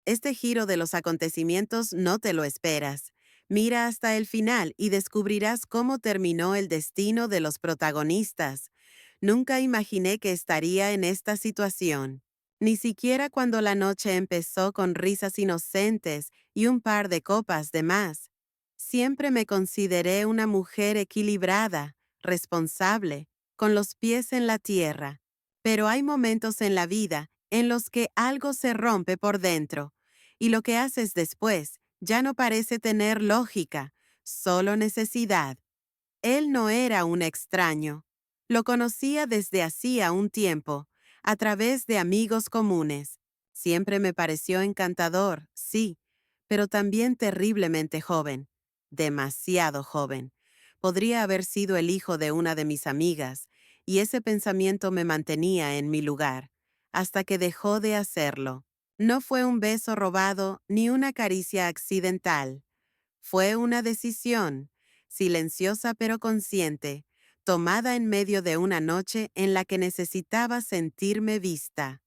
Este giro de los acontecimientos no te lo esperas. Mira hasta el final y descubrirás cómo terminó el destino de los protagonistas. Nunca imaginé que estaría en esta situación. Ni siquiera cuando la noche empezó con risas inocentes y un par de copas de más. Siempre me consideré una mujer equilibrada, responsable, con los pies en la tierra. Pero hay momentos en la vida en los que algo se rompe por dentro, y lo que haces después ya no parece tener lógica, solo necesidad. Él no era un extraño. Lo conocía desde hacía un tiempo, a través de amigos comunes. Siempre me pareció encantador, sí, pero también terriblemente joven. Demasiado joven. Podría haber sido el hijo de una de mis amigas, y ese pensamiento me mantenía en mi lugar, hasta que dejó de hacerlo. No fue un beso robado ni una caricia accidental. Fue una decisión, silenciosa pero consciente, tomada en medio de una noche en la que necesitaba sentirme vista,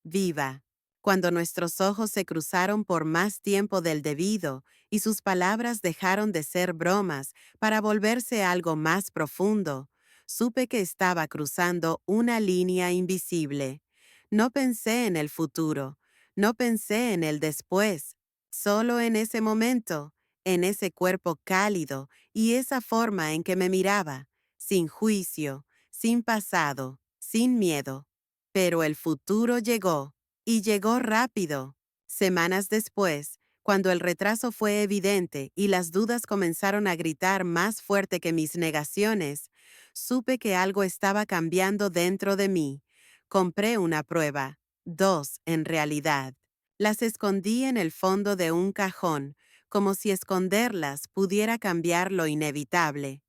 viva. Cuando nuestros ojos se cruzaron por más tiempo del debido y sus palabras dejaron de ser bromas para volverse algo más profundo, supe que estaba cruzando una línea invisible. No pensé en el futuro, no pensé en el después, solo en ese momento, en ese cuerpo cálido y esa forma en que me miraba, sin juicio, sin pasado, sin miedo. Pero el futuro llegó, y llegó rápido. Semanas después, cuando el retraso fue evidente y las dudas comenzaron a gritar más fuerte que mis negaciones, supe que algo estaba cambiando dentro de mí. Compré una prueba, dos en realidad. Las escondí en el fondo de un cajón, como si esconderlas pudiera cambiar lo inevitable.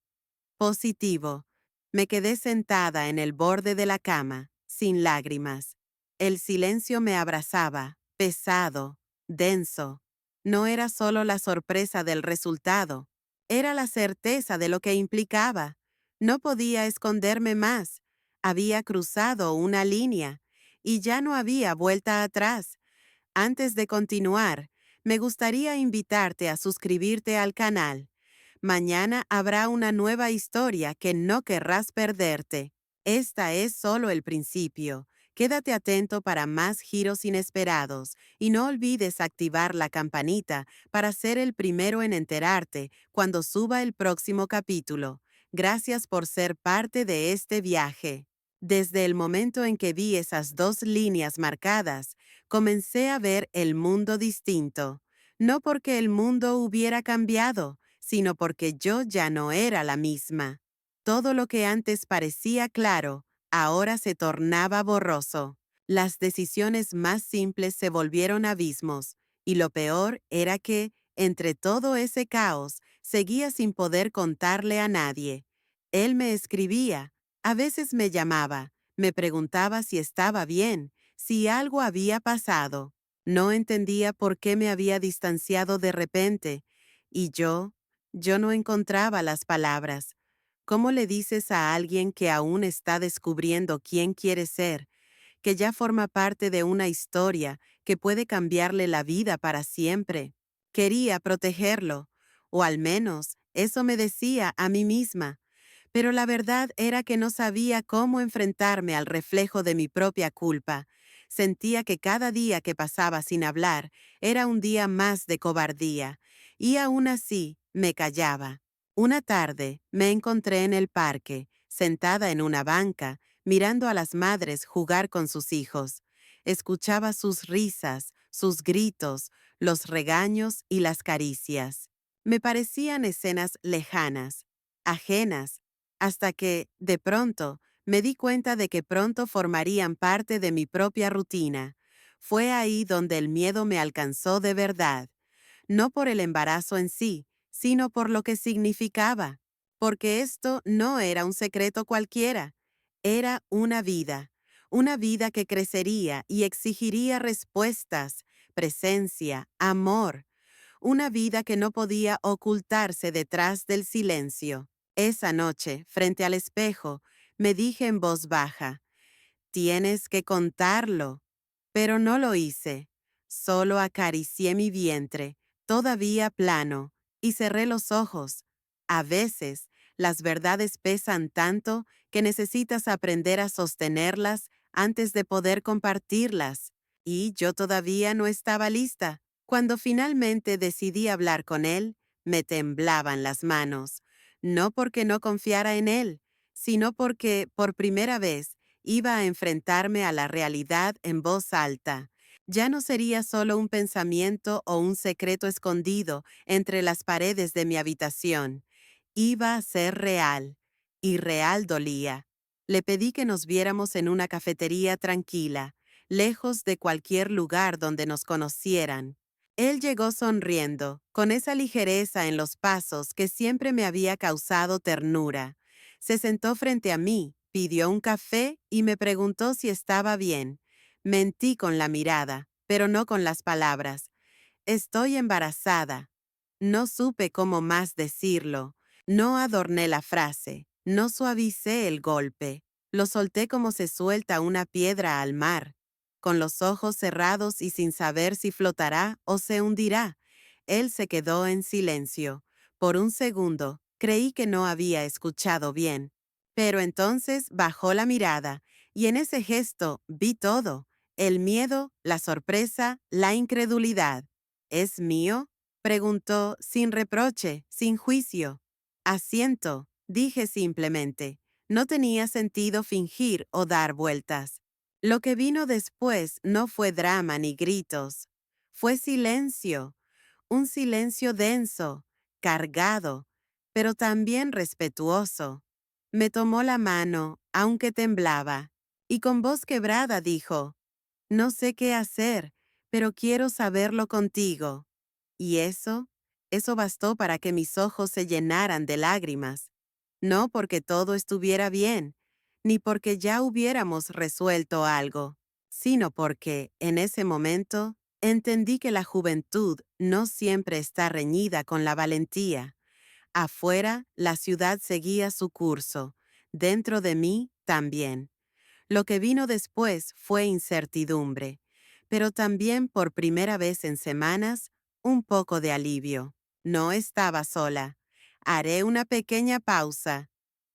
Positivo. Me quedé sentada en el borde de la cama, sin lágrimas. El silencio me abrazaba, pesado, denso. No era solo la sorpresa del resultado, era la certeza de lo que implicaba. No podía esconderme más. Había cruzado una línea, y ya no había vuelta atrás. Antes de continuar, me gustaría invitarte a suscribirte al canal. Mañana habrá una nueva historia que no querrás perderte. Esta es solo el principio. Quédate atento para más giros inesperados y no olvides activar la campanita para ser el primero en enterarte cuando suba el próximo capítulo. Gracias por ser parte de este viaje. Desde el momento en que vi esas dos líneas marcadas, comencé a ver el mundo distinto. No porque el mundo hubiera cambiado, sino porque yo ya no era la misma. Todo lo que antes parecía claro, ahora se tornaba borroso. Las decisiones más simples se volvieron abismos, y lo peor era que, entre todo ese caos, seguía sin poder contarle a nadie. Él me escribía, a veces me llamaba, me preguntaba si estaba bien, si algo había pasado. No entendía por qué me había distanciado de repente, y yo no encontraba las palabras. ¿Cómo le dices a alguien que aún está descubriendo quién quiere ser, que ya forma parte de una historia que puede cambiarle la vida para siempre? Quería protegerlo, o al menos eso me decía a mí misma, pero la verdad era que no sabía cómo enfrentarme al reflejo de mi propia culpa. Sentía que cada día que pasaba sin hablar era un día más de cobardía, y aún así me callaba. Una tarde me encontré en el parque, sentada en una banca, mirando a las madres jugar con sus hijos. Escuchaba sus risas, sus gritos, los regaños y las caricias. Me parecían escenas lejanas, ajenas, hasta que, de pronto, me di cuenta de que pronto formarían parte de mi propia rutina. Fue ahí donde el miedo me alcanzó de verdad, no por el embarazo en sí, sino por lo que significaba, porque esto no era un secreto cualquiera, era una vida que crecería y exigiría respuestas, presencia, amor, una vida que no podía ocultarse detrás del silencio. Esa noche, frente al espejo, me dije en voz baja, «Tienes que contarlo». Pero no lo hice. Solo acaricié mi vientre, todavía plano, y cerré los ojos. A veces, las verdades pesan tanto que necesitas aprender a sostenerlas antes de poder compartirlas. Y yo todavía no estaba lista. Cuando finalmente decidí hablar con él, me temblaban las manos. No porque no confiara en él, sino porque, por primera vez, iba a enfrentarme a la realidad en voz alta. Ya no sería solo un pensamiento o un secreto escondido entre las paredes de mi habitación. Iba a ser real, y real dolía. Le pedí que nos viéramos en una cafetería tranquila, lejos de cualquier lugar donde nos conocieran. Él llegó sonriendo, con esa ligereza en los pasos que siempre me había causado ternura. Se sentó frente a mí, pidió un café y me preguntó si estaba bien. Mentí con la mirada, pero no con las palabras. Estoy embarazada. No supe cómo más decirlo. No adorné la frase. No suavicé el golpe. Lo solté como se suelta una piedra al mar, con los ojos cerrados y sin saber si flotará o se hundirá. Él se quedó en silencio. Por un segundo, creí que no había escuchado bien. Pero entonces bajó la mirada, y en ese gesto vi todo: el miedo, la sorpresa, la incredulidad. ¿Es mío?, preguntó, sin reproche, sin juicio. Asiento, dije simplemente. No tenía sentido fingir o dar vueltas. Lo que vino después no fue drama ni gritos. Fue silencio, un silencio denso, cargado, pero también respetuoso. Me tomó la mano, aunque temblaba, y con voz quebrada dijo: no sé qué hacer, pero quiero saberlo contigo. Y eso bastó para que mis ojos se llenaran de lágrimas. No porque todo estuviera bien, ni porque ya hubiéramos resuelto algo, sino porque, en ese momento, entendí que la juventud no siempre está reñida con la valentía. Afuera, la ciudad seguía su curso. Dentro de mí, también. Lo que vino después fue incertidumbre, pero también, por primera vez en semanas, un poco de alivio. No estaba sola. Haré una pequeña pausa.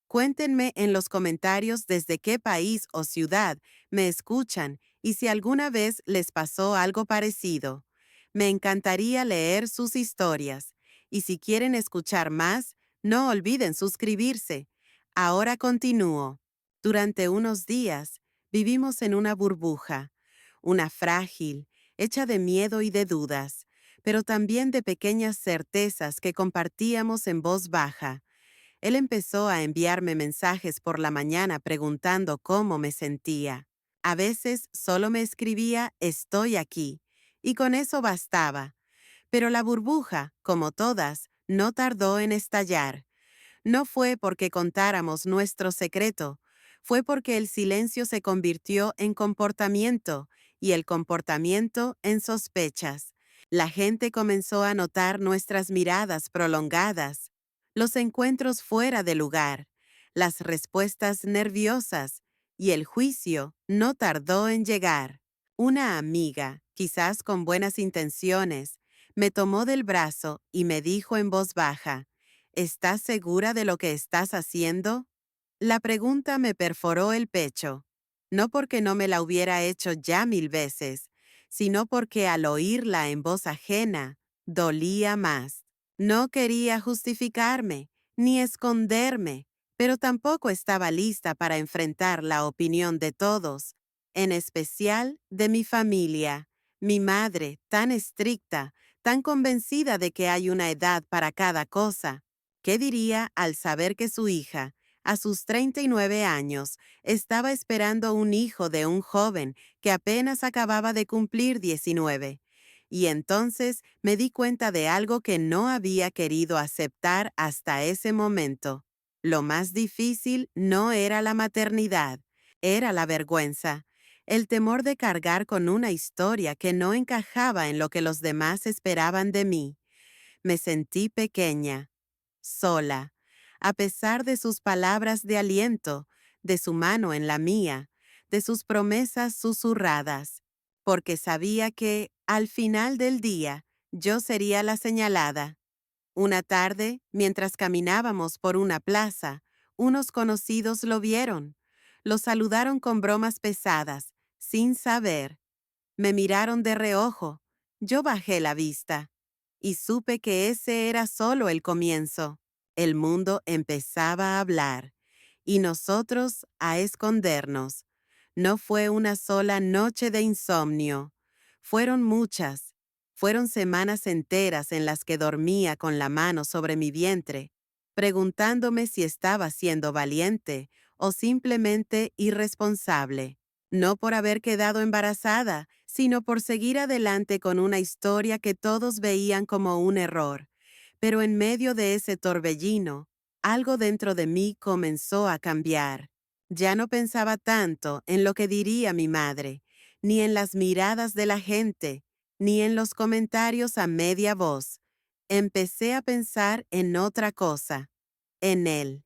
Cuéntenme en los comentarios desde qué país o ciudad me escuchan y si alguna vez les pasó algo parecido. Me encantaría leer sus historias. Y si quieren escuchar más, no olviden suscribirse. Ahora continúo. Durante unos días, vivimos en una burbuja, una frágil, hecha de miedo y de dudas, pero también de pequeñas certezas que compartíamos en voz baja. Él empezó a enviarme mensajes por la mañana preguntando cómo me sentía. A veces solo me escribía «estoy aquí», y con eso bastaba. Pero la burbuja, como todas, no tardó en estallar. No fue porque contáramos nuestro secreto, fue porque el silencio se convirtió en comportamiento y el comportamiento en sospechas. La gente comenzó a notar nuestras miradas prolongadas, los encuentros fuera de lugar, las respuestas nerviosas, y el juicio no tardó en llegar. Una amiga, quizás con buenas intenciones, me tomó del brazo y me dijo en voz baja: ¿estás segura de lo que estás haciendo? La pregunta me perforó el pecho, no porque no me la hubiera hecho ya 1000 veces, sino porque al oírla en voz ajena, dolía más. No quería justificarme, ni esconderme, pero tampoco estaba lista para enfrentar la opinión de todos, en especial de mi familia. Mi madre, tan estricta, tan convencida de que hay una edad para cada cosa. ¿Qué diría al saber que su hija, a sus 39 años, estaba esperando un hijo de un joven que apenas acababa de cumplir 19? Y entonces me di cuenta de algo que no había querido aceptar hasta ese momento. Lo más difícil no era la maternidad, era la vergüenza, el temor de cargar con una historia que no encajaba en lo que los demás esperaban de mí. Me sentí pequeña, sola, a pesar de sus palabras de aliento, de su mano en la mía, de sus promesas susurradas. porque sabía que, al final del día, yo sería la señalada. Una tarde, mientras caminábamos por una plaza, unos conocidos lo vieron. Lo saludaron con bromas pesadas, sin saber. Me miraron de reojo. Yo bajé la vista y supe que ese era solo el comienzo. El mundo empezaba a hablar y nosotros a escondernos. No fue una sola noche de insomnio. Fueron muchas. Fueron semanas enteras en las que dormía con la mano sobre mi vientre, preguntándome si estaba siendo valiente o simplemente irresponsable. No por haber quedado embarazada, sino por seguir adelante con una historia que todos veían como un error. Pero en medio de ese torbellino, algo dentro de mí comenzó a cambiar. Ya no pensaba tanto en lo que diría mi madre, ni en las miradas de la gente, ni en los comentarios a media voz. Empecé a pensar en otra cosa, en él,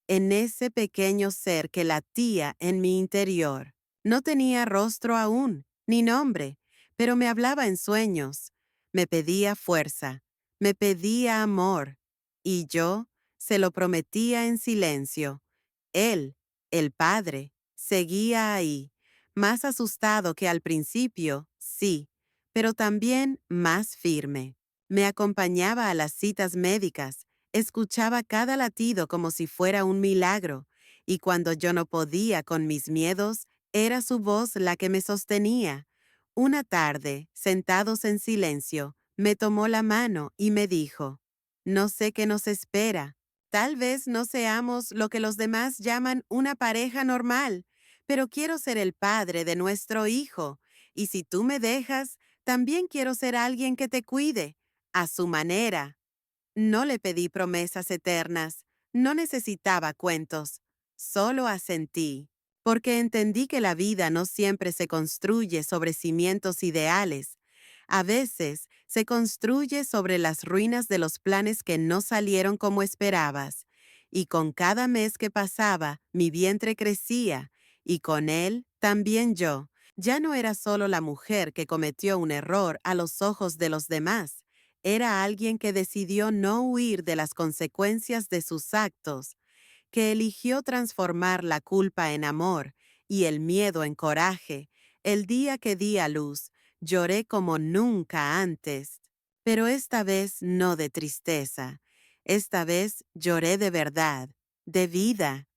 en ese pequeño ser que latía en mi interior. No tenía rostro aún, ni nombre, pero me hablaba en sueños. Me pedía fuerza, me pedía amor, y yo se lo prometía en silencio. Él, el padre, seguía ahí, más asustado que al principio, sí, pero también más firme. Me acompañaba a las citas médicas, escuchaba cada latido como si fuera un milagro, y cuando yo no podía con mis miedos, era su voz la que me sostenía. Una tarde, sentados en silencio, me tomó la mano y me dijo, «No sé qué nos espera. Tal vez no seamos lo que los demás llaman una pareja normal, pero quiero ser el padre de nuestro hijo, y si tú me dejas, también quiero ser alguien que te cuide, a su manera». No le pedí promesas eternas, no necesitaba cuentos, solo asentí, porque entendí que la vida no siempre se construye sobre cimientos ideales. A veces se construye sobre las ruinas de los planes que no salieron como esperabas, y con cada mes que pasaba, mi vientre crecía, y con él también yo. Ya no era solo la mujer que cometió un error a los ojos de los demás, era alguien que decidió no huir de las consecuencias de sus actos, que eligió transformar la culpa en amor y el miedo en coraje. El día que di a luz, lloré como nunca antes, pero esta vez no de tristeza. Esta vez lloré de verdad, de vida.